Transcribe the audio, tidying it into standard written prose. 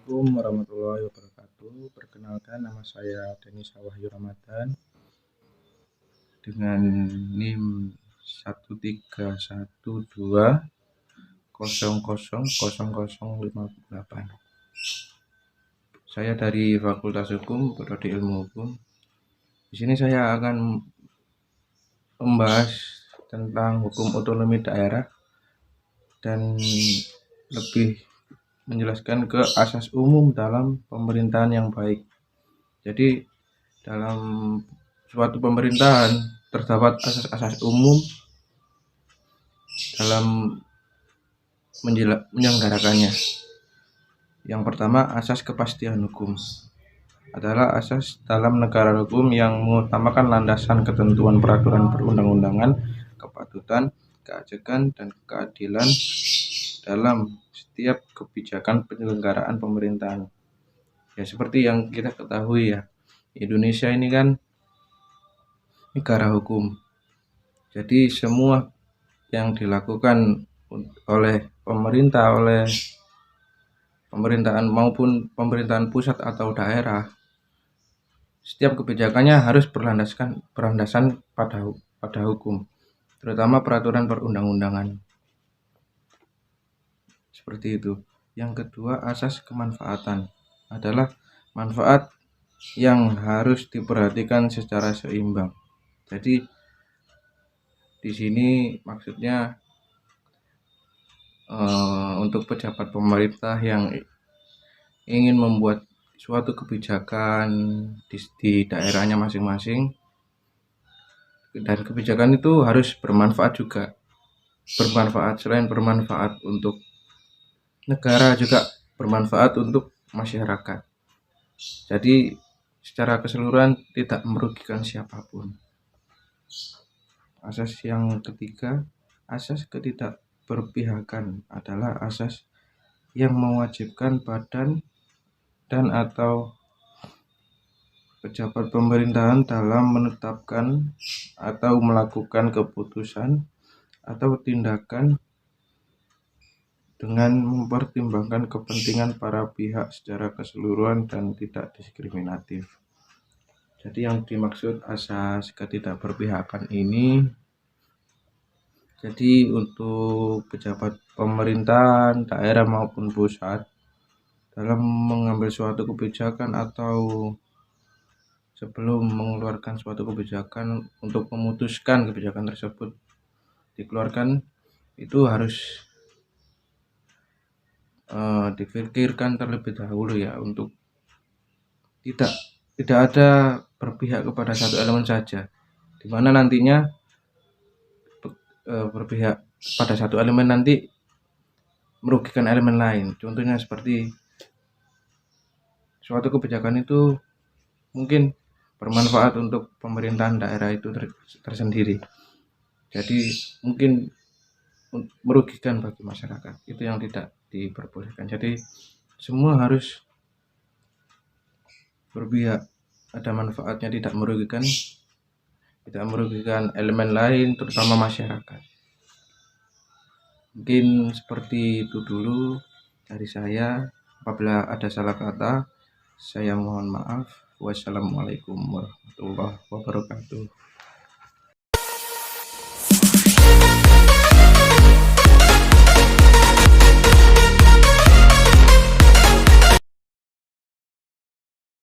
Assalamualaikum warahmatullahi wabarakatuh. Perkenalkan, nama saya Denis Wahyu Ramadan dengan NIM 13120000058. Saya dari Fakultas Hukum, Prodi Ilmu Hukum. Di sini saya akan membahas tentang hukum otonomi daerah dan lebih menjelaskan ke asas umum dalam pemerintahan yang baik. Jadi dalam suatu pemerintahan terdapat asas-asas umum dalam menyelenggarakannya. Yang pertama, asas kepastian hukum adalah asas dalam negara hukum yang mengutamakan landasan ketentuan peraturan perundang-undangan, kepatutan, keajekan, dan keadilan dalam setiap kebijakan penyelenggaraan pemerintahan. Ya, seperti yang kita ketahui ya, Indonesia ini kan negara hukum. Jadi semua yang dilakukan oleh pemerintahan maupun pemerintahan pusat atau daerah, setiap kebijakannya harus berlandasan pada hukum, terutama peraturan perundang-undangan. Seperti itu. Yang kedua, asas kemanfaatan adalah manfaat yang harus diperhatikan secara seimbang. Jadi di sini maksudnya untuk pejabat pemerintah yang ingin membuat suatu kebijakan di daerahnya masing-masing, dan kebijakan itu harus bermanfaat juga. Selain bermanfaat untuk negara, juga bermanfaat untuk masyarakat. Jadi secara keseluruhan tidak merugikan siapapun. Asas yang ketiga, asas ketidakberpihakan adalah asas yang mewajibkan badan dan atau pejabat pemerintahan dalam menetapkan atau melakukan keputusan atau tindakan dengan mempertimbangkan kepentingan para pihak secara keseluruhan dan tidak diskriminatif. Jadi yang dimaksud asas ketidakberpihakan ini, jadi untuk pejabat pemerintahan daerah maupun pusat dalam mengambil suatu kebijakan atau sebelum mengeluarkan suatu kebijakan, untuk memutuskan kebijakan tersebut dikeluarkan, itu harus dipikirkan terlebih dahulu ya, untuk tidak ada berpihak kepada satu elemen saja, di mana nantinya berpihak pada satu elemen nanti merugikan elemen lain. Contohnya seperti suatu kebijakan itu mungkin bermanfaat untuk pemerintahan daerah itu tersendiri, jadi mungkin merugikan bagi masyarakat. Itu yang tidak diperbolehkan. Jadi semua harus berpihak, ada manfaatnya, tidak merugikan elemen lain, terutama masyarakat. Mungkin seperti itu dulu dari saya. Apabila ada salah kata, saya mohon maaf. Wassalamualaikum warahmatullahi wabarakatuh.